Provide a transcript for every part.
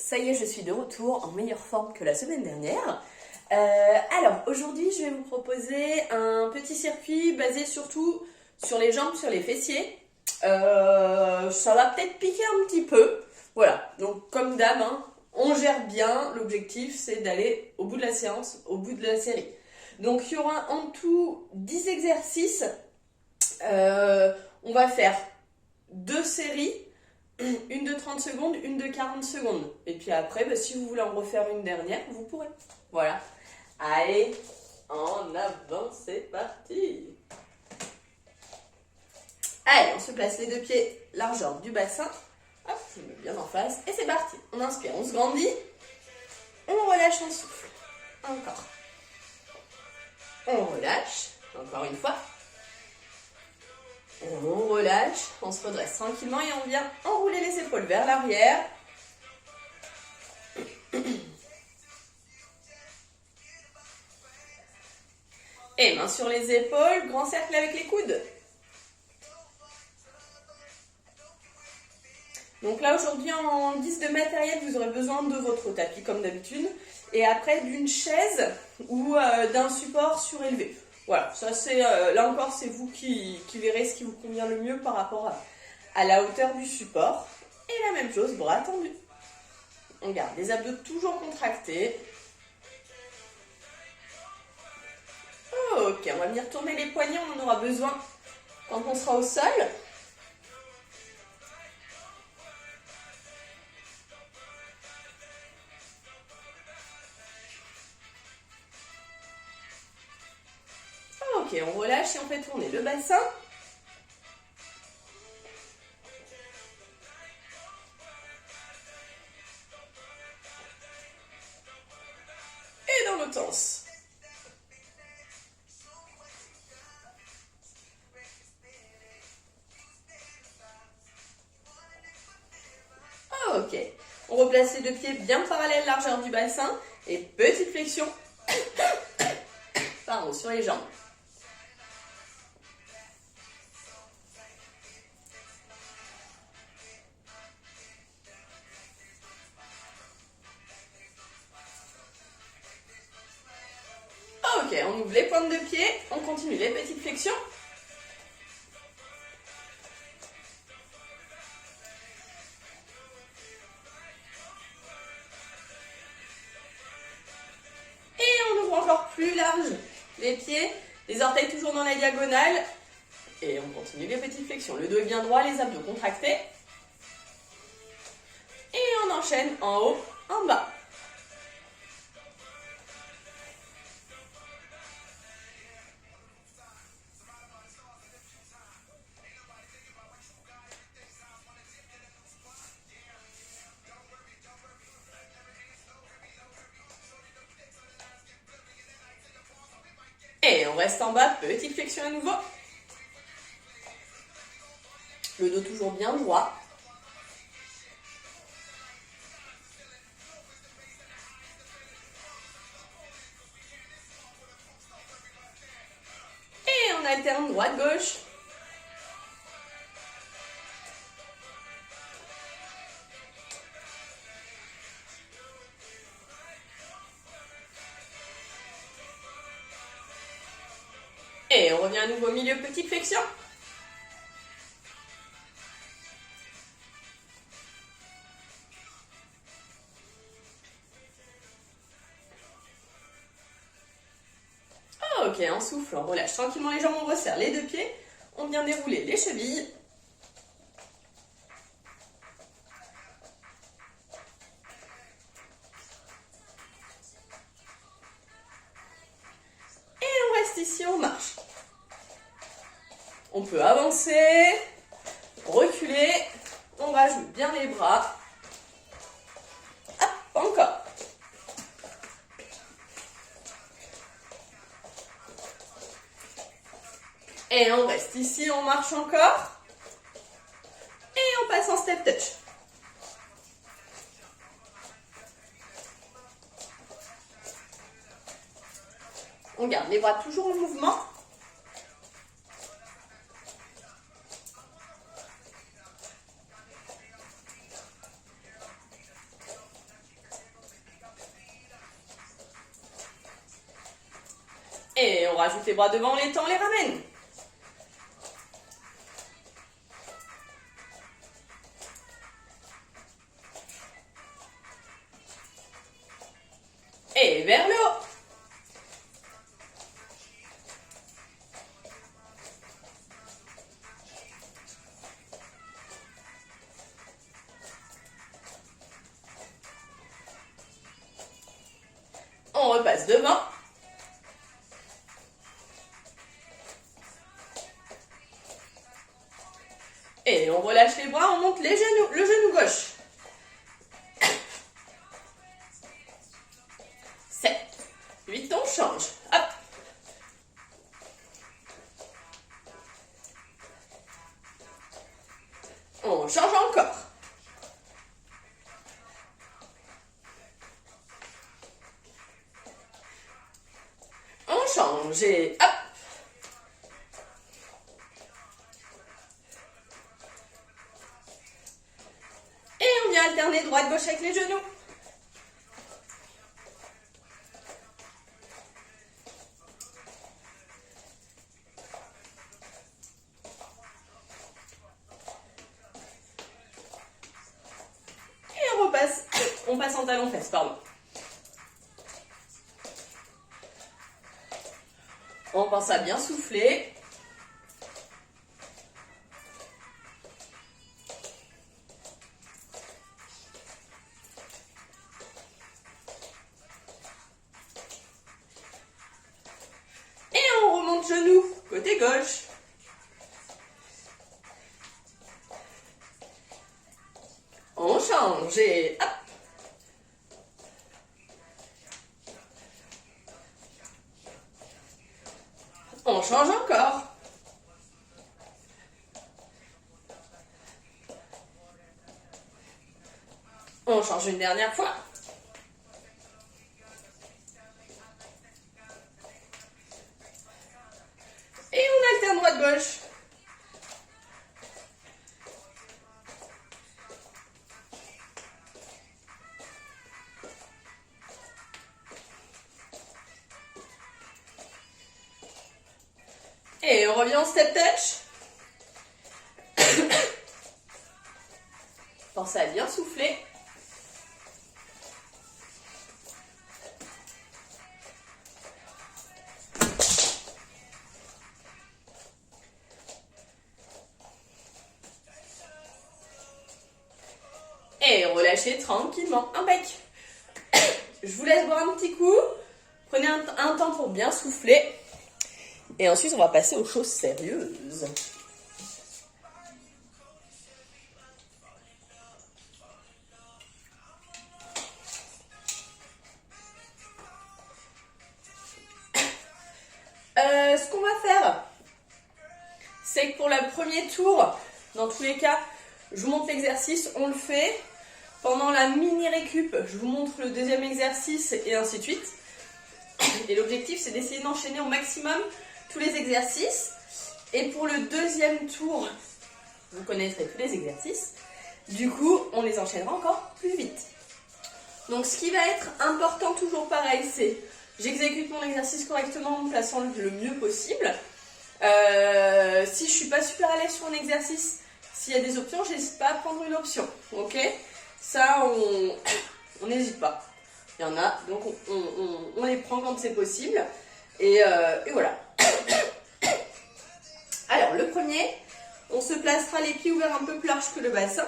ça y est, je suis de retour en meilleure forme que la semaine dernière. Alors, aujourd'hui, je vais vous proposer un petit circuit basé surtout sur les jambes, sur les fessiers. Ça va peut-être piquer un petit peu. Voilà, donc comme d'hab, hein, on gère bien. L'objectif, c'est d'aller au bout de la séance, au bout de la série. Donc, il y aura en tout 10 exercices. On va faire 2 séries. Une de 30 secondes, une de 40 secondes. Et puis après, si vous voulez en refaire une dernière, vous pourrez. Voilà. Allez, en avant, c'est parti. Allez, on se place les 2 pieds largeur du bassin. Hop, je me mets bien en face. Et c'est parti. On inspire, on se grandit. On relâche, on souffle. Encore. On relâche. Encore une fois. On relâche, on se redresse tranquillement et on vient enrouler les épaules vers l'arrière. Et main sur les épaules, grand cercle avec les coudes. Donc là aujourd'hui en guise de matériel, vous aurez besoin de votre tapis comme d'habitude. Et après d'une chaise ou d'un support surélevé. Voilà, ça c'est là encore c'est vous qui verrez ce qui vous convient le mieux par rapport à la hauteur du support. Et la même chose, bras tendus. On garde les abdos toujours contractés. Ok, on va venir tourner les poignets, on en aura besoin quand on sera au sol. Ok, on relâche et on fait tourner le bassin. Et dans l'autre sens. Ok, on replace les 2 pieds bien parallèles, largeur du bassin. Et petite flexion pardon, sur les jambes. Ok, on ouvre les pointes de pied, on continue les petites flexions. Et on ouvre encore plus large les pieds, les orteils toujours dans la diagonale. Et on continue les petites flexions. Le dos est bien droit, les abdos contractés. Et on enchaîne en haut, en bas. Et on reste en bas, petite flexion à nouveau. Le dos toujours bien droit. Et on alterne droite-gauche. Et on revient à nouveau au milieu, petite flexion. Ok, on souffle, on relâche tranquillement les jambes, on resserre les 2 pieds. On vient dérouler les chevilles. Et on reste ici, on marche. On peut avancer, reculer, on rajoute bien les bras. Hop, encore. Et on reste ici, on marche encore. Et on passe en step touch. On garde les bras toujours en mouvement. on rajoute les bras devant, on les tend, on les ramène. Et vers le haut. On repasse devant. Et on relâche les bras, on monte les genoux, le genou gauche. 7, 8, on change. Hop. On change encore. On change et hop. Et on vient alterner droite-gauche avec les genoux. Et on passe en talon-fesse, pardon. On pense à bien souffler. Et on remonte genou, côté gauche. On change et hop. On change encore. On change une dernière fois. Et on alterne droite-gauche. Et on revient en step touch. Pensez à bien souffler. Et relâchez tranquillement. Impec. Je vous laisse boire un petit coup. Prenez un temps pour bien souffler. Et ensuite, on va passer aux choses sérieuses. Ce qu'on va faire, c'est que pour le premier tour, dans tous les cas, je vous montre l'exercice, on le fait. Pendant la mini récup, je vous montre le deuxième exercice et ainsi de suite. Et l'objectif, c'est d'essayer d'enchaîner au maximum tous les exercices. Et pour le deuxième tour, vous connaîtrez tous les exercices. Du coup, on les enchaînera encore plus vite. Donc, ce qui va être important, toujours pareil, c'est j'exécute mon exercice correctement en me plaçant le mieux possible. Si je suis pas super à l'aise sur un exercice, s'il y a des options, j'hésite pas à prendre une option. Ok ? Ça, on n'hésite pas. Il y en a, donc on les prend quand c'est possible. Et voilà. Alors, le premier, on se placera les pieds ouverts un peu plus large que le bassin.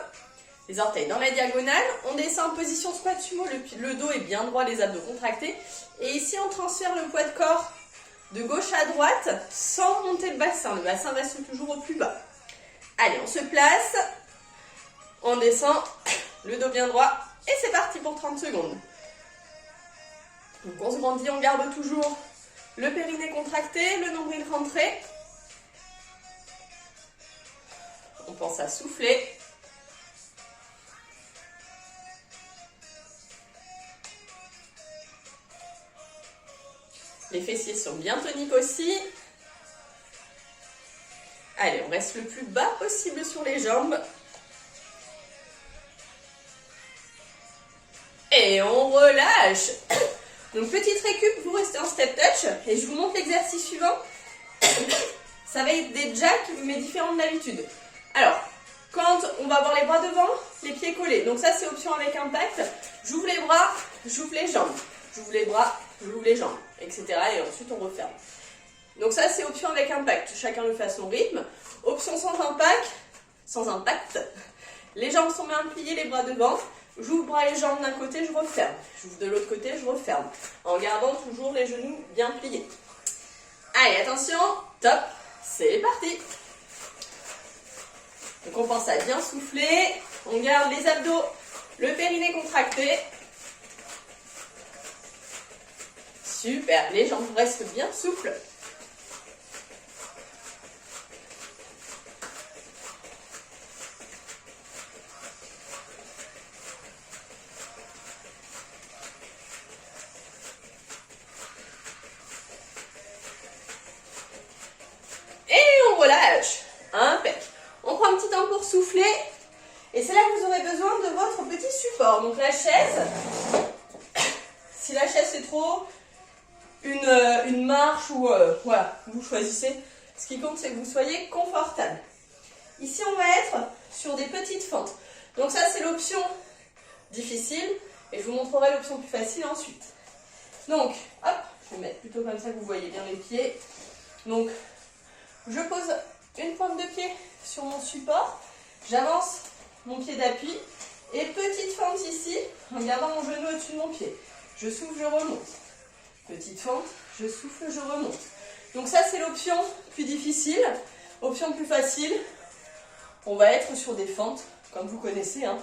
Les orteils dans la diagonale. On descend en position squat sumo. Le dos est bien droit, les abdos contractés. Et ici, on transfère le poids de corps de gauche à droite sans monter le bassin. Le bassin reste toujours au plus bas. Allez, on se place. On descend. Le dos bien droit. Et c'est parti pour 30 secondes. Donc on se grandit, on garde toujours le périnée contracté, le nombril rentré. On pense à souffler. Les fessiers sont bien toniques aussi. Allez, on reste le plus bas possible sur les jambes. Et on relâche. Donc petite récup, vous restez en step touch et je vous montre l'exercice suivant. Ça va être des jacks mais différents de d'habitude. Alors, quand on va avoir les bras devant, les pieds collés. Donc ça c'est option avec impact. J'ouvre les bras, j'ouvre les jambes. J'ouvre les bras, j'ouvre les jambes, etc. Et ensuite on referme. Donc ça c'est option avec impact. Chacun le fait à son rythme. Option sans impact. Les jambes sont bien pliées, les bras devant. J'ouvre bras et jambes d'un côté, je referme. J'ouvre de l'autre côté, je referme. En gardant toujours les genoux bien pliés. Allez, attention, top, c'est parti. Donc on pense à bien souffler. On garde les abdos, le périnée contracté. Super, les jambes restent bien souples. Relâche, impec. On prend un petit temps pour souffler et c'est là que vous aurez besoin de votre petit support. Donc la chaise, si la chaise c'est trop, une marche ou voilà, vous choisissez. Ce qui compte c'est que vous soyez confortable. Ici on va être sur des petites fentes. Donc ça c'est l'option difficile et je vous montrerai l'option plus facile ensuite. Donc hop, je vais mettre plutôt comme ça que vous voyez bien les pieds. Donc je pose une pointe de pied sur mon support, j'avance mon pied d'appui et petite fente ici en gardant mon genou au-dessus de mon pied. Je souffle, je remonte. Petite fente, je souffle, je remonte. Donc ça c'est l'option plus difficile. Option plus facile, on va être sur des fentes comme vous connaissez. Hein.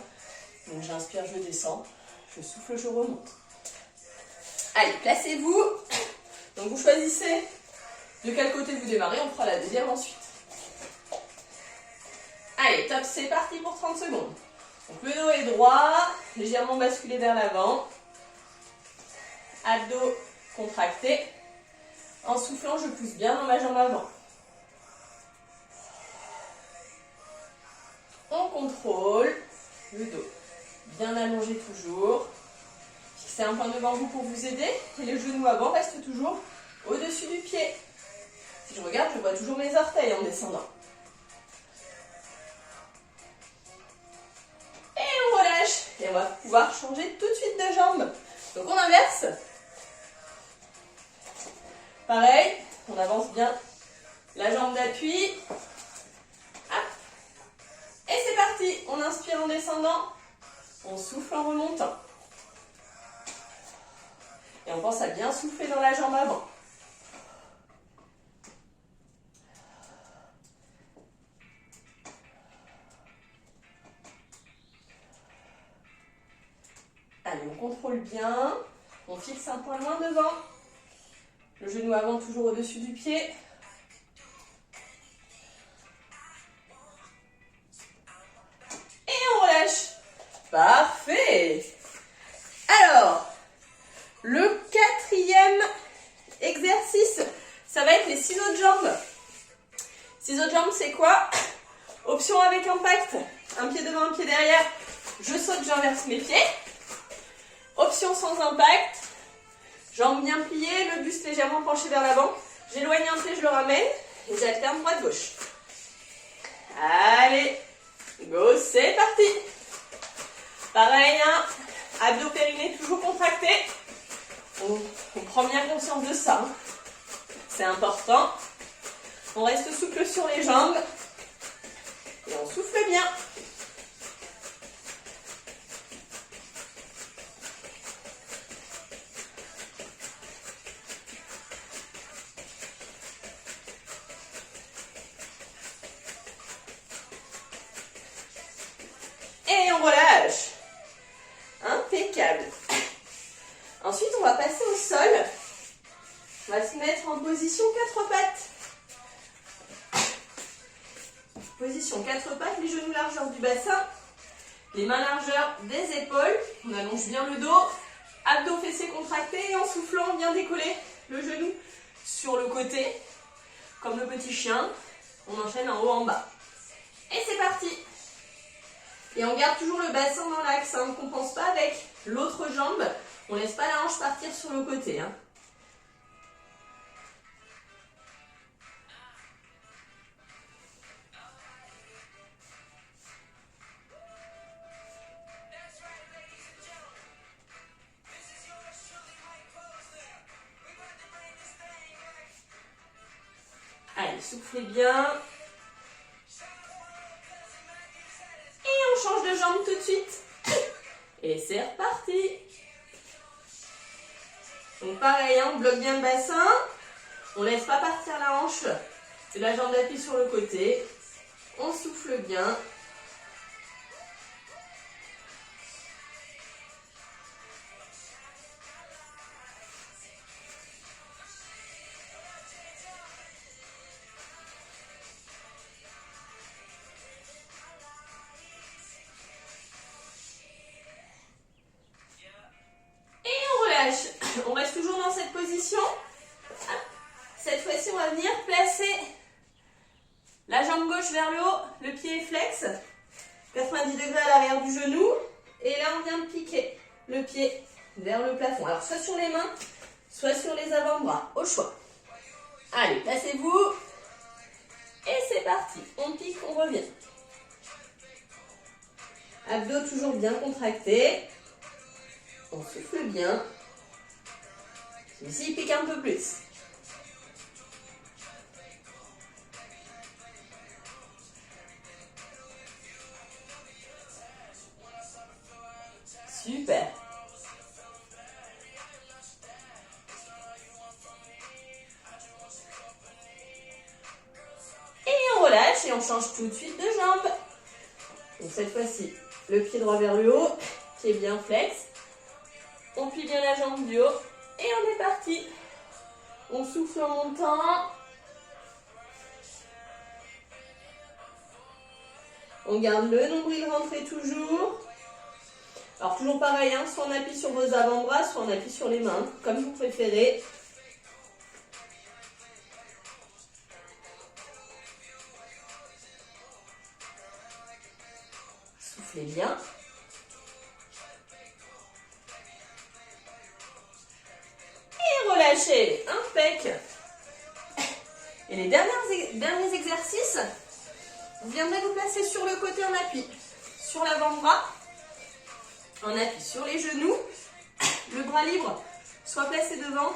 Donc j'inspire, je descends, je souffle, je remonte. Allez, placez-vous. Donc vous choisissez de quel côté vous démarrez, on fera la deuxième ensuite. Allez, top, c'est parti pour 30 secondes. Donc le dos est droit, légèrement basculé vers l'avant. Abdos contractés. En soufflant, je pousse bien dans ma jambe avant. On contrôle le dos. Bien allongé toujours. Fixez un point devant vous pour vous aider. Et les genoux avant restent toujours au-dessus du pied. Si je regarde, je vois toujours mes orteils en descendant. Et on relâche. Et on va pouvoir changer tout de suite de jambe. Donc on inverse. Pareil, on avance bien la jambe d'appui. Et c'est parti. On inspire en descendant. On souffle en remontant. Et on pense à bien souffler dans la jambe avant. Allez, on contrôle bien. On fixe un point loin devant. Le genou avant toujours au-dessus du pied. Et on relâche. Parfait. Alors, le quatrième exercice, ça va être les ciseaux de jambes. Ciseaux de jambes, c'est quoi? Option avec impact. Un pied devant, un pied derrière. Je saute, j'inverse mes pieds. Option sans impact. Jambes bien pliées, le buste légèrement penché vers l'avant. J'éloigne un pied, je le ramène. Et j'alterne droite-gauche. Allez, go, c'est parti. Pareil, hein, abdos périnée toujours contractés. On prend bien conscience de ça. Hein. C'est important. On reste souple sur les jambes. Et on souffle bien. Et on relâche. Impeccable. Ensuite, on va passer au sol. On va se mettre en position 4 pattes. Position 4 pattes, les genoux largeur du bassin, les mains largeur des épaules. On allonge bien le dos, abdos fessés contractés et en soufflant, on vient décoller le genou sur le côté, comme le petit chien. On enchaîne en haut, en bas. Et c'est parti. Et on garde toujours le bassin dans l'axe, hein. On ne compense pas avec l'autre jambe. On laisse pas la hanche partir sur le côté, hein. Allez, soufflez bien. Et on change de jambe tout de suite. Et c'est reparti. Donc pareil, hein, on bloque bien le bassin. On ne laisse pas partir la hanche de la jambe d'appui sur le côté. On souffle bien. On reste toujours dans cette position. Cette fois-ci, on va venir placer la jambe gauche vers le haut, le pied est flex, 90 degrés à l'arrière du genou. Et là, on vient piquer le pied vers le plafond. Alors, soit sur les mains, soit sur les avant-bras, au choix. Allez, placez-vous. Et c'est parti. On pique, on revient. Abdos toujours bien contractés. On souffle bien. Ici, il pique un peu plus. Super. Et on relâche et on change tout de suite de jambe. Donc cette fois-ci, le pied droit vers le haut, pied bien flex. On plie bien la jambe du haut. Et on est parti. On souffle en montant. On garde le nombril rentré toujours. Alors toujours pareil, hein, soit on appuie sur vos avant-bras, soit on appuie sur les mains, comme vous préférez. Soufflez bien. Relâchez, impec. Et les derniers exercices, vous viendrez vous placer sur le côté en appui, sur l'avant-bras, en appui sur les genoux, le bras libre, soit placé devant,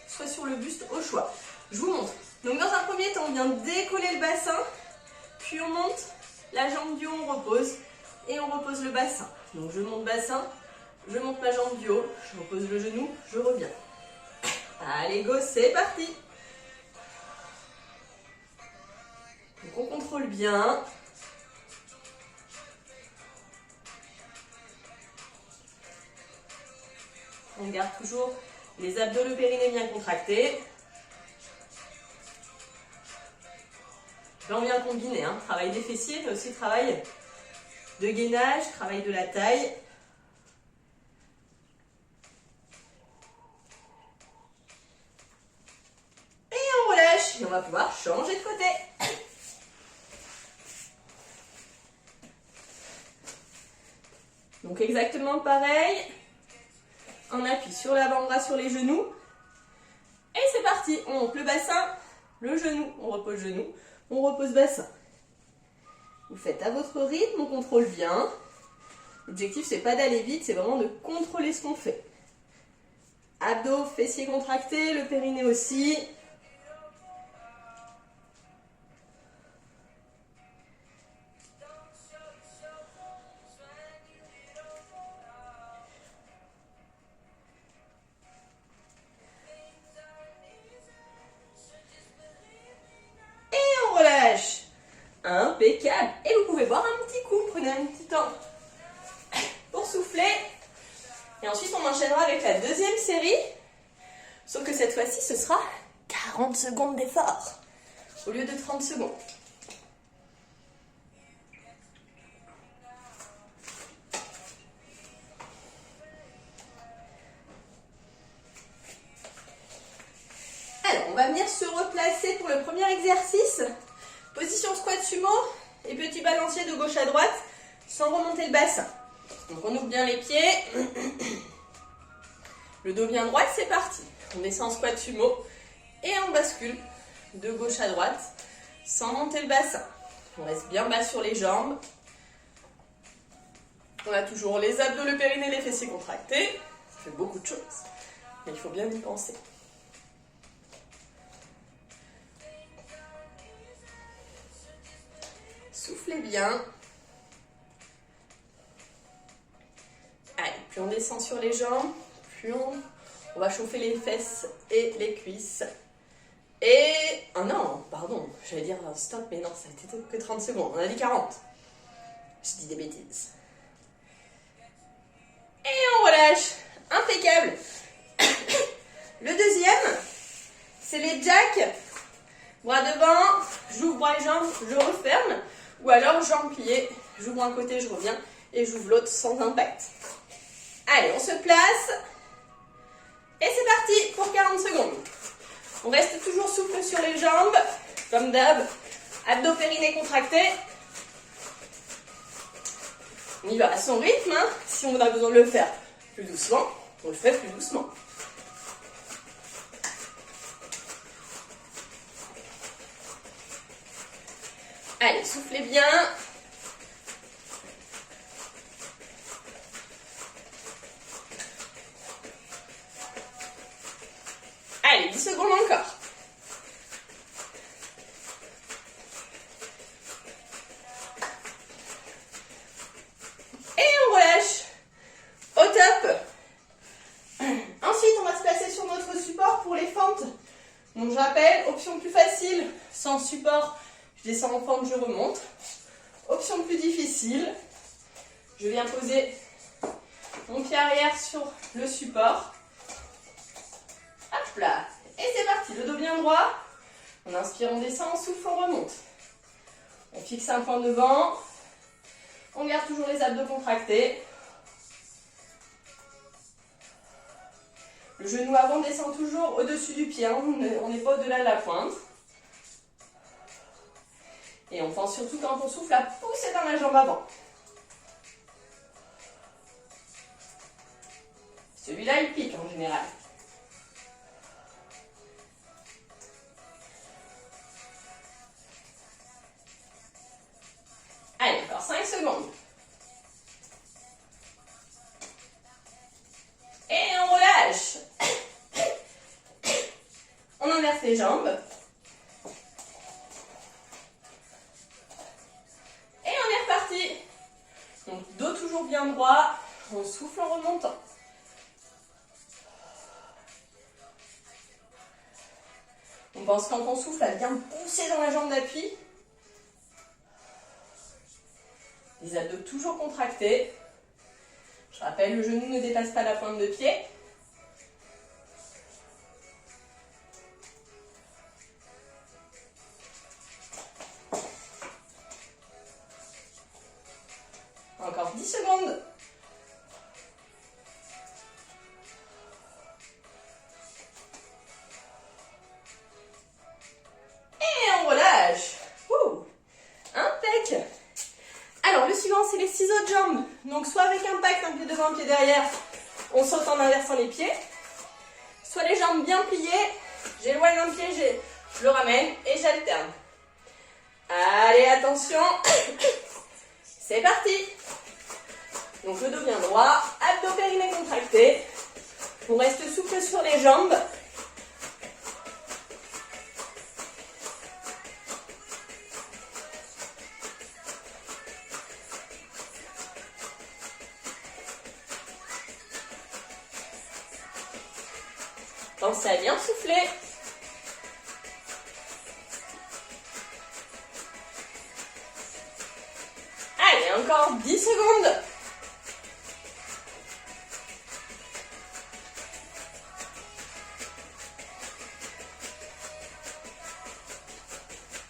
soit sur le buste au choix. Je vous montre. Donc dans un premier temps, on vient décoller le bassin, puis on monte la jambe du haut, on repose, et on repose le bassin. Donc je monte le bassin, je monte ma jambe du haut, je repose le genou, je reviens. Allez, go, c'est parti. Donc on contrôle bien. On garde toujours les abdos, le périnée bien contractés. Là, on vient combiner, hein, travail des fessiers, mais aussi travail de gainage, travail de la taille. Et on va pouvoir changer de côté. Donc exactement pareil. On appuie sur l'avant-bras, sur les genoux. Et c'est parti. On monte le bassin, le genou. On repose genou, on repose bassin. Vous faites à votre rythme, on contrôle bien. L'objectif, c'est pas d'aller vite, c'est vraiment de contrôler ce qu'on fait. Abdos, fessiers contractés, le périnée aussi. Impeccable. Et vous pouvez boire un petit coup, prenez un petit temps pour souffler. Et ensuite, on enchaînera avec la deuxième série. Sauf que cette fois-ci, ce sera 40 secondes d'effort au lieu de 30 secondes. Alors, on va venir se replacer pour le premier exercice. Position squat sumo et petit balancier de gauche à droite sans remonter le bassin. Donc on ouvre bien les pieds. Le dos bien droit, c'est parti. On descend en squat sumo et on bascule de gauche à droite sans monter le bassin. On reste bien bas sur les jambes. On a toujours les abdos, le périnée, les fessiers contractés. Ça fait beaucoup de choses, mais il faut bien y penser. Soufflez bien. Allez, plus on descend sur les jambes, plus on va chauffer les fesses et les cuisses. Et... oh non, pardon, j'allais dire stop, mais non, ça a été que 30 secondes. On a dit 40. Je dis des bêtises. Et on relâche. Impeccable. Le deuxième, c'est les jacks. Bras devant, j'ouvre les jambes, je referme. Ou alors jambes pliées, j'ouvre un côté, je reviens et j'ouvre l'autre sans impact. Allez, on se place. Et c'est parti pour 40 secondes. On reste toujours souple sur les jambes, comme d'hab. Abdos périnée contractés. On y va à son rythme. Hein. Si on a besoin de le faire plus doucement, on le fait plus doucement. Allez, soufflez bien. Allez, 10 secondes encore. Et on relâche. Au top. Ensuite, on va se placer sur notre support pour les fentes. Donc, je rappelle, option plus facile, sans support, je descends en fente, je remonte. Option plus difficile, je viens poser mon pied arrière sur le support. Hop là. Et c'est parti, le dos bien droit. On inspire, on descend, on souffle, on remonte. On fixe un point devant. On garde toujours les abdos contractés. Le genou avant descend toujours au-dessus du pied. Hein. On n'est pas au-delà de la pointe. Et on pense surtout quand on souffle à pousser dans la jambe avant. Celui-là, il pique en général. Allez, encore 5 secondes. Et on relâche. On inverse les jambes. Et on est reparti. Donc, dos toujours bien droit. On souffle en remontant. On pense quand on souffle à bien pousser dans la jambe d'appui. Les abdos toujours contractés. Je rappelle, le genou ne dépasse pas la pointe de pied. Encore 10 secondes. Et on relâche. Impec. Alors, le suivant, c'est les ciseaux de jambes. Donc, soit avec impact, un pied devant, un pied derrière, on saute en inversant les pieds. Soit les jambes bien pliées, j'éloigne un pied, je le ramène et j'alterne. Allez, attention. C'est parti. Donc, le dos bien droit, abdos périnée contractés. On reste souple sur les jambes. Pensez à bien souffler. Allez, encore 10 secondes.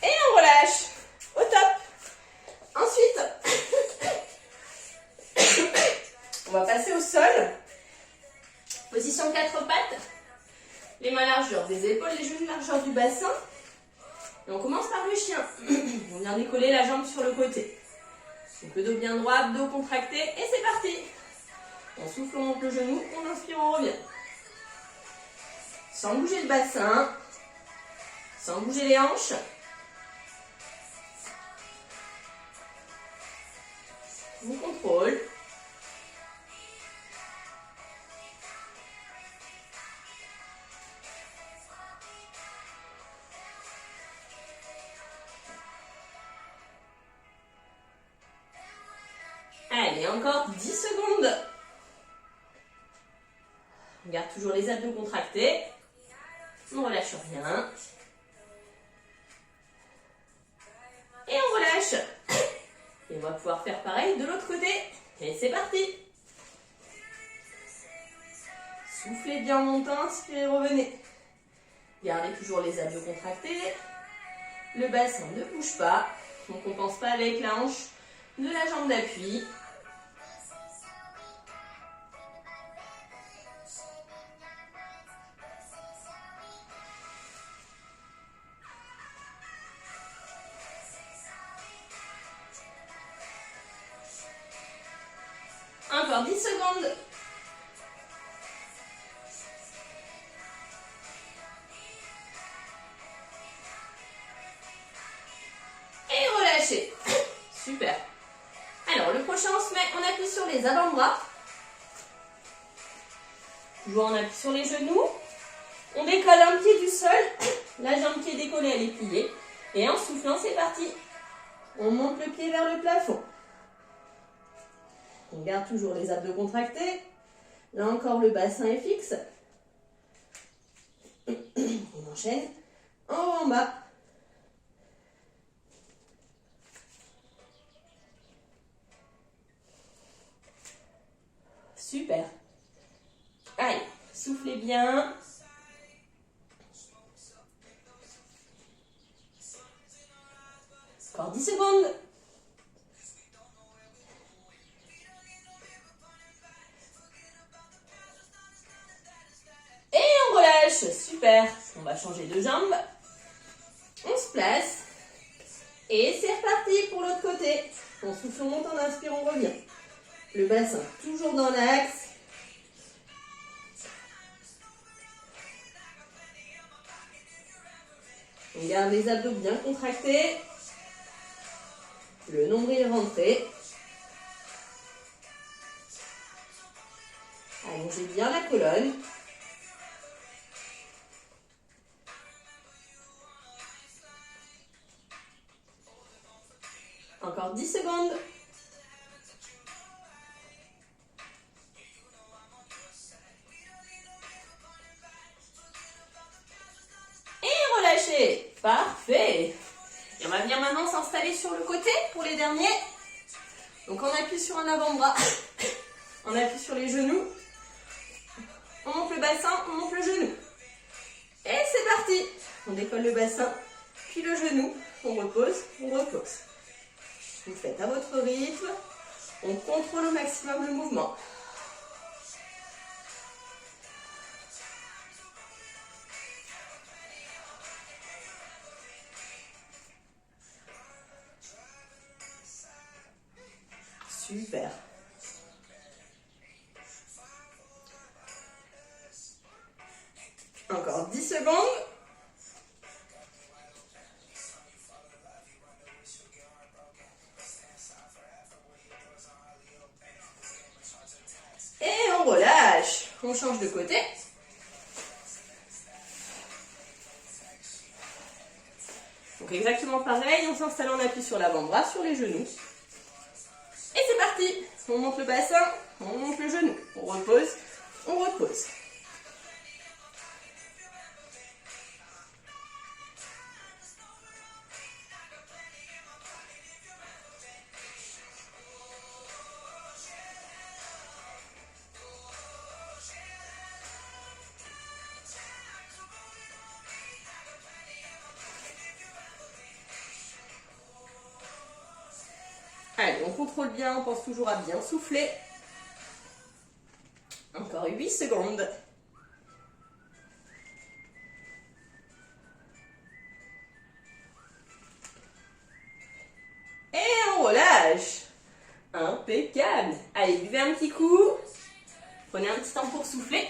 Et on relâche. Au top. Ensuite, on va passer au sol. Position 4 pattes. Les mains largeur des épaules, les genoux largeur du bassin. Et on commence par le chien. On vient décoller la jambe sur le côté. Donc le dos bien droit, dos contracté. Et c'est parti. On souffle, on monte le genou, on inspire, on revient. sans bouger le bassin, sans bouger les hanches. On contrôle. Allez, encore 10 secondes. On garde toujours les abdos contractés. On relâche rien. Et on relâche. Et on va pouvoir faire pareil de l'autre côté. Et c'est parti. Soufflez bien en montant, inspirez, revenez. Gardez toujours les abdos contractés. Le bassin ne bouge pas. On ne compense pas avec la hanche de la jambe d'appui. Encore 10 secondes. Et relâchez. Super. Alors, le prochain, on se met, on appuie sur les avant-bras. Toujours on appuie sur les genoux. On décolle un pied du sol. La jambe qui est décollée, elle est pliée. Et en soufflant, c'est parti. On monte le pied vers le plafond. On garde toujours les abdos contractés. Là encore, le bassin est fixe. On enchaîne en haut, en bas. Super. Allez, soufflez bien. Encore 10 secondes. Super. On va changer de jambe. On se place. Et c'est reparti pour l'autre côté. On souffle, on monte, on inspire, on revient. Le bassin toujours dans l'axe. On garde les abdos bien contractés. Le nombril rentré. Allongez bien la colonne. Encore 10 secondes. Et relâchez. Parfait. Et on va venir maintenant s'installer sur le côté pour les derniers. Donc on appuie sur un avant-bras. On appuie sur les genoux. On monte le bassin, on monte le genou. Et c'est parti. On décolle le bassin, puis le genou. On repose, on repose. Vous faites à votre rythme. On contrôle au maximum le mouvement. Super. Encore 10 secondes. Et on relâche. On change de côté. Donc exactement pareil, on s'installe en appui sur l'avant-bras, sur les genoux. Et c'est parti. On monte le bassin, on monte le genou. On repose, on repose. Allez, on contrôle bien, on pense toujours à bien souffler. Encore 8 secondes. Et on relâche. Impeccable. Allez, buvez un petit coup. Prenez un petit temps pour souffler.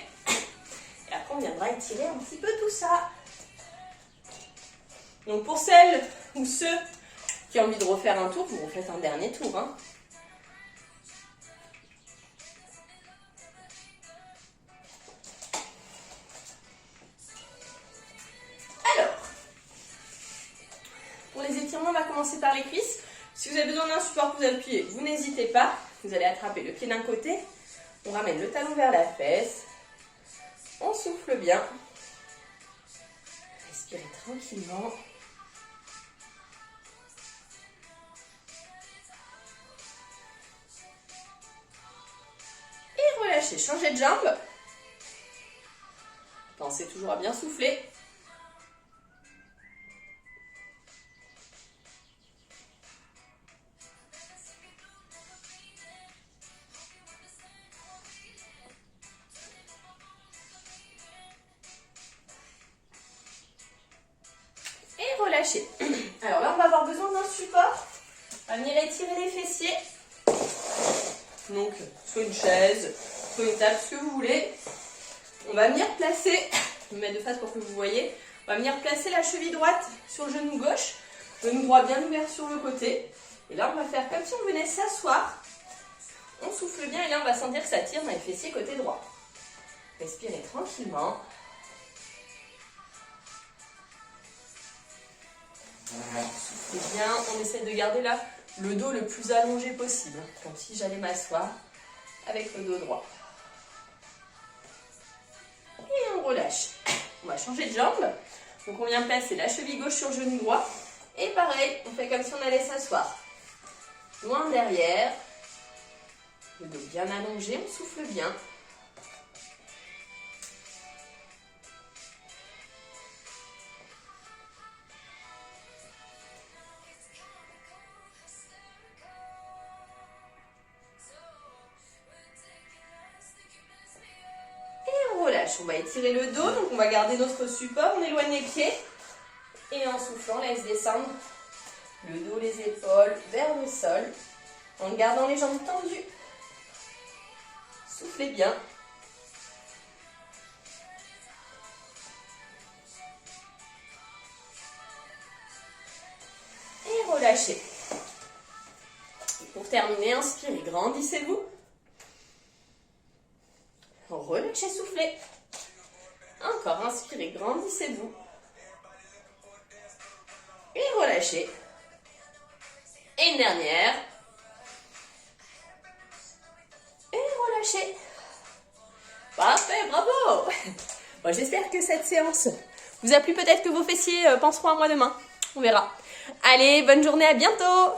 Et après, on va viendra étirer un petit peu tout ça. Donc pour celles ou ceux qui ont envie de refaire un tour, vous refaites un dernier tour. Hein. Alors, pour les étirements, on va commencer par les cuisses. Si vous avez besoin d'un support pour vous appuyer, vous n'hésitez pas. Vous allez attraper le pied d'un côté. On ramène le talon vers la fesse. On souffle bien. Respirez tranquillement. Et relâchez. Changez de jambe. Pensez toujours à bien souffler. Relâcher. Alors là, on va avoir besoin d'un support. On va venir étirer les fessiers. Donc, soit une chaise, soit une table, ce que vous voulez. On va venir placer, je vais me mettre de face pour que vous voyez. On va venir placer la cheville droite sur le genou gauche. Le genou droit bien ouvert sur le côté. Et là, on va faire comme si on venait s'asseoir. On souffle bien et là, on va sentir que ça tire dans les fessiers côté droit. Respirez tranquillement. Soufflez bien, on essaie de garder là le dos le plus allongé possible, comme si j'allais m'asseoir avec le dos droit. Et on relâche. On va changer de jambe. Donc on vient placer la cheville gauche sur le genou droit. Et pareil, on fait comme si on allait s'asseoir. Loin derrière. Le dos bien allongé, on souffle bien. On va étirer le dos, donc on va garder notre support, on éloigne les pieds et en soufflant, on laisse descendre le dos, les épaules vers le sol en gardant les jambes tendues. Soufflez bien. Et relâchez. Et pour terminer, inspirez, grandissez-vous. Relâchez, soufflez. Encore, inspirez, grandissez-vous. Et relâchez. Et une dernière. Et relâchez. Parfait, bravo. Bon, j'espère que cette séance vous a plu. Peut-être que vos fessiers penseront à moi demain. On verra. Allez, bonne journée, à bientôt.